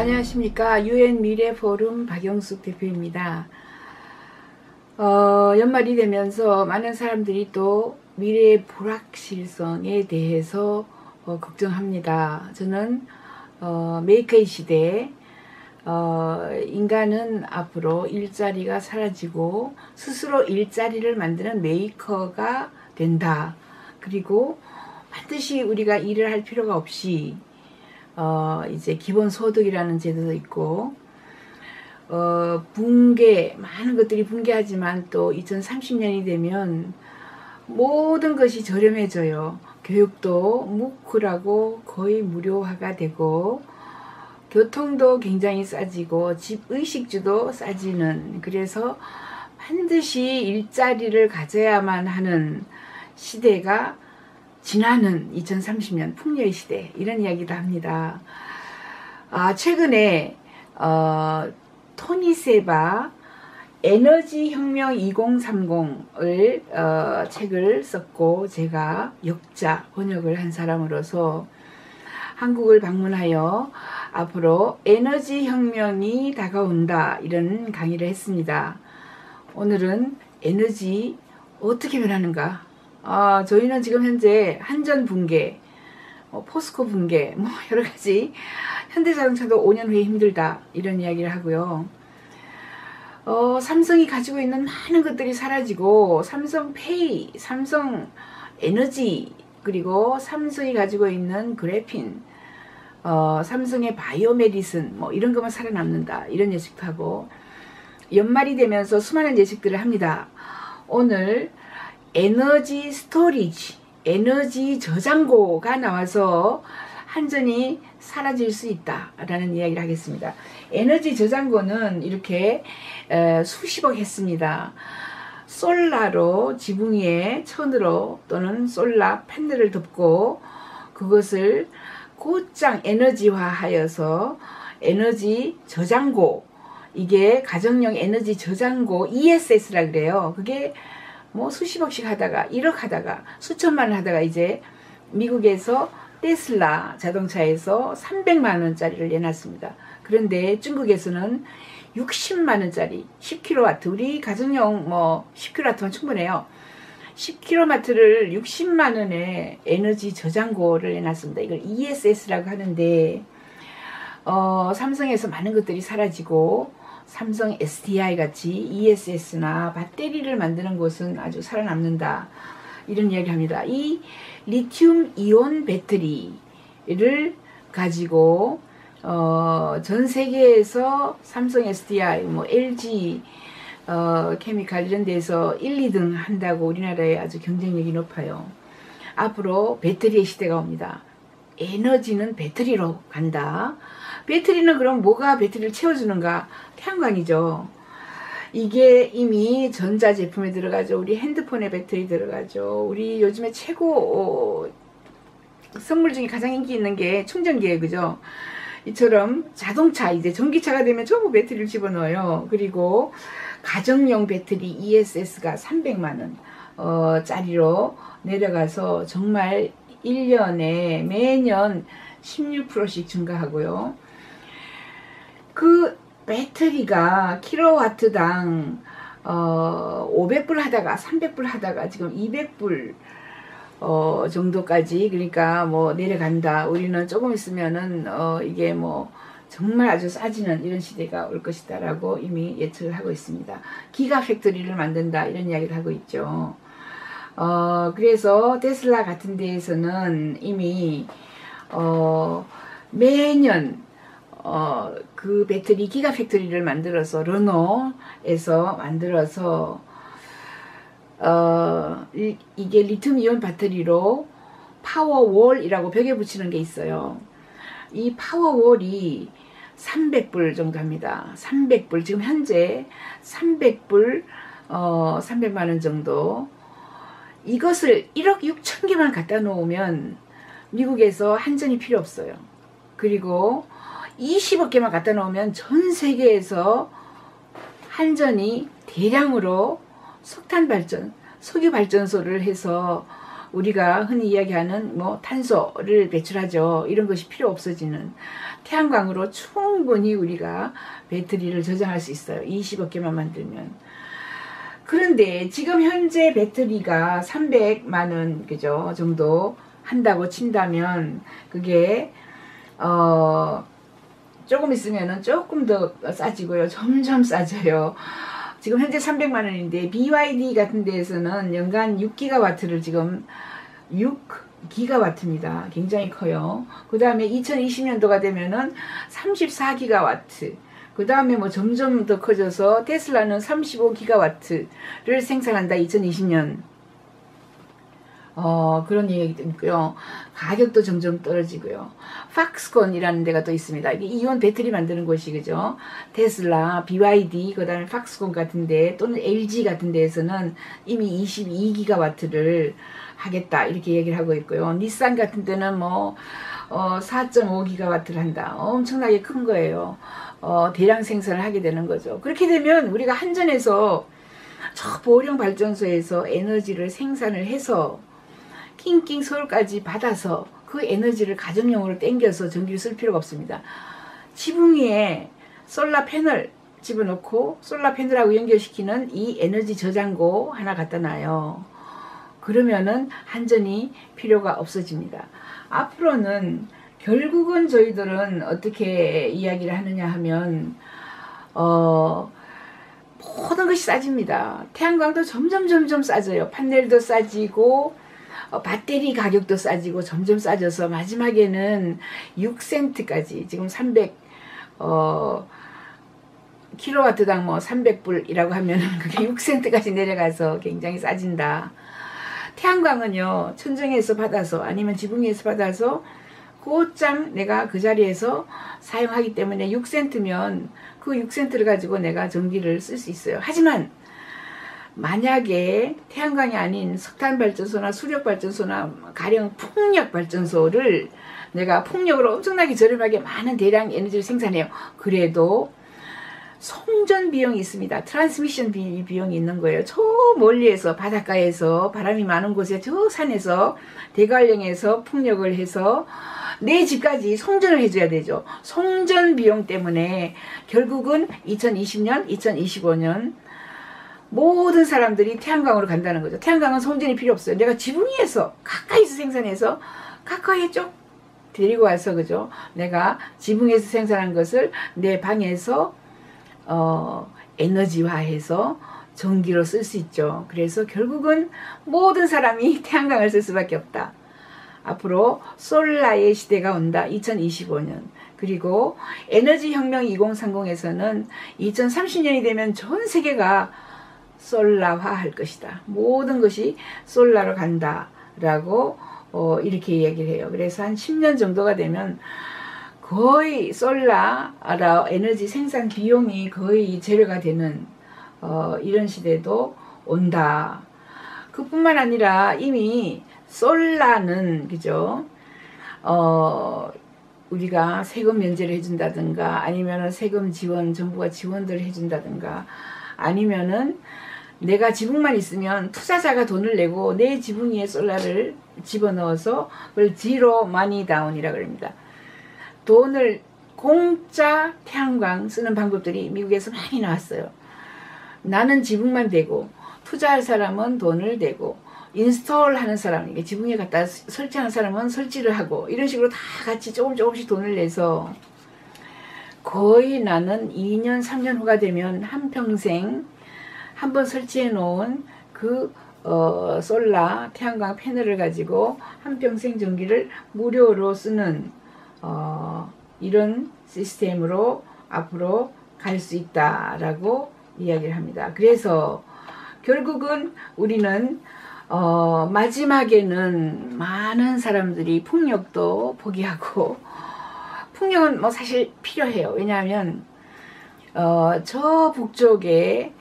안녕하십니까. UN 미래포럼 박영숙 대표입니다. 연말이 되면서 많은 사람들이 또 미래의 불확실성에 대해서 걱정합니다. 저는 메이커의 시대에 인간은 앞으로 일자리가 사라지고 스스로 일자리를 만드는 메이커가 된다. 그리고 반드시 우리가 일을 할 필요가 없이 이제 기본소득이라는 제도도 있고 많은 것들이 붕괴하지만 또 2030년이 되면 모든 것이 저렴해져요. 교육도 무쿨하고 거의 무료화가 되고 교통도 굉장히 싸지고 집의식주도 싸지는, 그래서 반드시 일자리를 가져야만 하는 시대가 지나는 2030년 풍요의 시대, 이런 이야기도 합니다. 최근에 토니 세바 에너지혁명 2030을 책을 썼고, 제가 역자 번역을 한 사람으로서 한국을 방문하여 앞으로 에너지혁명이 다가온다, 이런 강의를 했습니다. 오늘은 에너지 어떻게 변하는가? 저희는 지금 현재 한전 붕괴, 포스코 붕괴, 여러가지, 현대자동차도 5년 후에 힘들다, 이런 이야기를 하고요. 삼성이 가지고 있는 많은 것들이 사라지고 삼성페이, 삼성에너지, 그리고 삼성이 가지고 있는 그래핀, 삼성의 바이오메디슨, 이런 것만 살아남는다, 이런 예측도 하고, 연말이 되면서 수많은 예측들을 합니다. 오늘 에너지 스토리지, 에너지 저장고가 나와서 한전이 사라질 수 있다라는 이야기를 하겠습니다. 에너지 저장고는 이렇게 수십억 했습니다. 솔라로 지붕 위에 천으로 또는 솔라 패널을 덮고 그것을 곧장 에너지화 하여서 에너지 저장고, 이게 가정용 에너지 저장고 ESS라 그래요. 그게 수십억씩 하다가 1억 하다가 수천만 원 하다가 이제 미국에서 테슬라 자동차에서 300만원짜리를 내놨습니다. 그런데 중국에서는 60만원짜리 10kW, 우리 가정용 10kW만 충분해요. 10kW를 60만원에 에너지 저장고를 내놨습니다. 이걸 ESS라고 하는데 삼성에서 많은 것들이 사라지고 삼성 SDI 같이 ESS나 배터리를 만드는 곳은 아주 살아남는다, 이런 이야기를 합니다. 이 리튬 이온 배터리를 가지고 전 세계에서 삼성 SDI, LG 케미칼 이런 데서 1, 2등 한다고 우리나라에 아주 경쟁력이 높아요. 앞으로 배터리의 시대가 옵니다. 에너지는 배터리로 간다. 배터리는 그럼 뭐가 배터리를 채워주는가? 태양광이죠. 이게 이미 전자제품에 들어가죠. 우리 핸드폰에 배터리 들어가죠. 우리 요즘에 최고 선물 중에 가장 인기 있는 게 충전기예요. 그죠? 이처럼 자동차, 이제 전기차가 되면 전부 배터리를 집어넣어요. 그리고 가정용 배터리 ESS가 300만원 짜리로 내려가서 정말 1년에 매년 16%씩 증가하고요. 그 배터리가 킬로와트당 500불 하다가 300불 하다가 지금 200불 정도까지, 그러니까 내려간다. 우리는 조금 있으면은 이게 정말 아주 싸지는 이런 시대가 올 것이다 라고 이미 예측을 하고 있습니다. 기가 팩토리를 만든다, 이런 이야기를 하고 있죠. 그래서 테슬라 같은 데에서는 이미 매년 그 배터리 기가 팩토리를 만들어서 르노에서 만들어서 이게 리튬 이온 배터리로 파워월이라고 벽에 붙이는 게 있어요. 이 파워월이 300불 정도 합니다. 300불, 지금 현재 300불 300만원 정도. 이것을 1억 6천 개만 갖다 놓으면 미국에서 한전이 필요 없어요. 그리고 20억 개만 갖다 놓으면 전 세계에서 한전이 대량으로 석탄 발전, 석유 발전소를 해서 우리가 흔히 이야기하는 뭐 탄소를 배출하죠. 이런 것이 필요 없어지는 태양광으로 충분히 우리가 배터리를 저장할 수 있어요. 20억 개만 만들면. 그런데 지금 현재 배터리가 300만 원 그죠 정도 한다고 친다면 그게 조금 있으면은 조금 더 싸지고요. 점점 싸져요. 지금 현재 300만 원인데 BYD 같은 데에서는 연간 6기가와트를 지금 6기가와트입니다. 굉장히 커요. 그 다음에 2020년도가 되면은 34기가와트. 그 다음에 뭐 점점 더 커져서 테슬라는 35기가와트를 생산한다. 2020년. 그런 얘기도 있고요. 가격도 점점 떨어지고요. 팍스콘이라는 데가 또 있습니다. 이게 이온 배터리 만드는 곳이 그죠. 테슬라, BYD, 그 다음에 팍스콘 같은 데 또는 LG 같은 데에서는 이미 22기가와트를 하겠다. 이렇게 얘기를 하고 있고요. 닛산 같은 데는 뭐 4.5기가와트를 한다. 엄청나게 큰 거예요. 대량 생산을 하게 되는 거죠. 그렇게 되면 우리가 한전에서 저 보령 발전소에서 에너지를 생산을 해서 낑낑 서울까지 받아서 그 에너지를 가정용으로 땡겨서 전기를 쓸 필요가 없습니다. 지붕 위에 솔라 패널 집어넣고 솔라 패널하고 연결시키는 이 에너지 저장고 하나 갖다 놔요. 그러면은 한전이 필요가 없어집니다. 앞으로는 결국은 저희들은 어떻게 이야기를 하느냐 하면 모든 것이 싸집니다. 태양광도 점점 싸져요. 판넬도 싸지고 배터리 가격도 싸지고 점점 싸져서 마지막에는 6센트까지 지금 300 킬로와트당 뭐 300불이라고 하면은 그게 6센트까지 내려가서 굉장히 싸진다. 태양광은요 천정에서 받아서 아니면 지붕 위에서 받아서 곧장 내가 그 자리에서 사용하기 때문에 6센트면 그 6센트를 가지고 내가 전기를 쓸 수 있어요. 하지만 만약에 태양광이 아닌 석탄발전소나 수력발전소나 가령 풍력발전소를 내가 풍력으로 엄청나게 저렴하게 많은 대량 에너지를 생산해요. 그래도 송전 비용이 있습니다. 트랜스미션 비용이 있는 거예요. 저 멀리에서 바닷가에서 바람이 많은 곳에 저 산에서 대관령에서 풍력을 해서 내 집까지 송전을 해줘야 되죠. 송전 비용 때문에 결국은 2020년, 2025년 모든 사람들이 태양광으로 간다는 거죠. 태양광은 송전이 필요 없어요. 내가 지붕 위에서 가까이서 생산해서 가까이에 쭉 데리고 와서 그죠. 내가 지붕에서 생산한 것을 내 방에서 에너지화해서 전기로 쓸 수 있죠. 그래서 결국은 모든 사람이 태양광을 쓸 수밖에 없다. 앞으로 솔라의 시대가 온다. 2025년. 그리고 에너지혁명 2030에서는 2030년이 되면 전 세계가 솔라화 할 것이다. 모든 것이 솔라로 간다. 라고 이렇게 얘기를 해요. 그래서 한 10년 정도가 되면 거의 솔라 에너지 생산 비용이 거의 제로가 되는 이런 시대도 온다. 그뿐만 아니라 이미 솔라는 그죠? 우리가 세금 면제를 해준다든가 아니면은 세금 지원 정부가 지원들을 해준다든가 아니면은 내가 지붕만 있으면 투자자가 돈을 내고 내 지붕 위에 솔라를 집어넣어서 그걸 지로 마니 다운이라고 합니다. 돈을 공짜 태양광 쓰는 방법들이 미국에서 많이 나왔어요. 나는 지붕만 대고 투자할 사람은 돈을 대고 인스톨 하는 사람, 이게 지붕에 갖다 설치하는 사람은 설치를 하고 이런 식으로 다 같이 조금씩 돈을 내서 거의 나는 2년 3년 후가 되면 한평생 한번 설치해 놓은 그 솔라 태양광 패널을 가지고 한평생 전기를 무료로 쓰는 이런 시스템으로 앞으로 갈 수 있다라고 이야기를 합니다. 그래서 결국은 우리는 마지막에는 많은 사람들이 풍력도 포기하고 풍력은 뭐 사실 필요해요. 왜냐하면 저 북쪽에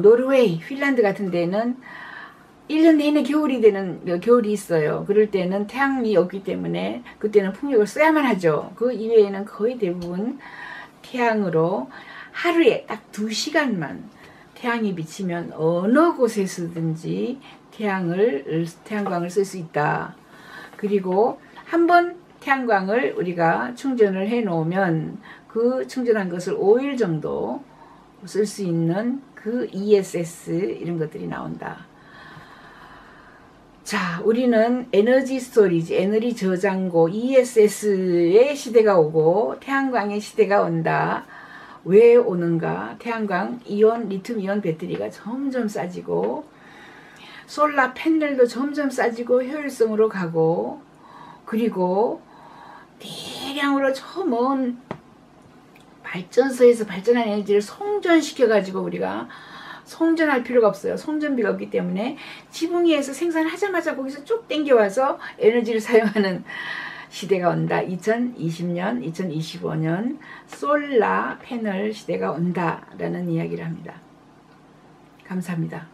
노르웨이, 핀란드 같은 데는 1년 내내 겨울이 있어요. 그럴 때는 태양이 없기 때문에 그때는 풍력을 써야만 하죠. 그 이외에는 거의 대부분 태양으로 하루에 딱 2시간만 태양이 비치면 어느 곳에서든지 태양광을 쓸 수 있다. 그리고 한번 태양광을 우리가 충전을 해 놓으면 그 충전한 것을 5일 정도 쓸 수 있는 그 ESS 이런 것들이 나온다. 자, 우리는 에너지 스토리지, 에너지 저장고 ESS의 시대가 오고 태양광의 시대가 온다. 왜 오는가? 태양광 이온, 리튬 이온 배터리가 점점 싸지고 솔라 패널도 점점 싸지고 효율성으로 가고, 그리고 대량으로 저 먼 발전소에서 발전한 에너지를 송전시켜 가지고 우리가 송전할 필요가 없어요. 송전비가 없기 때문에 지붕 위에서 생산하자마자 거기서 쭉 땡겨와서 에너지를 사용하는 시대가 온다. 2020년, 2025년 솔라 패널 시대가 온다라는 이야기를 합니다. 감사합니다.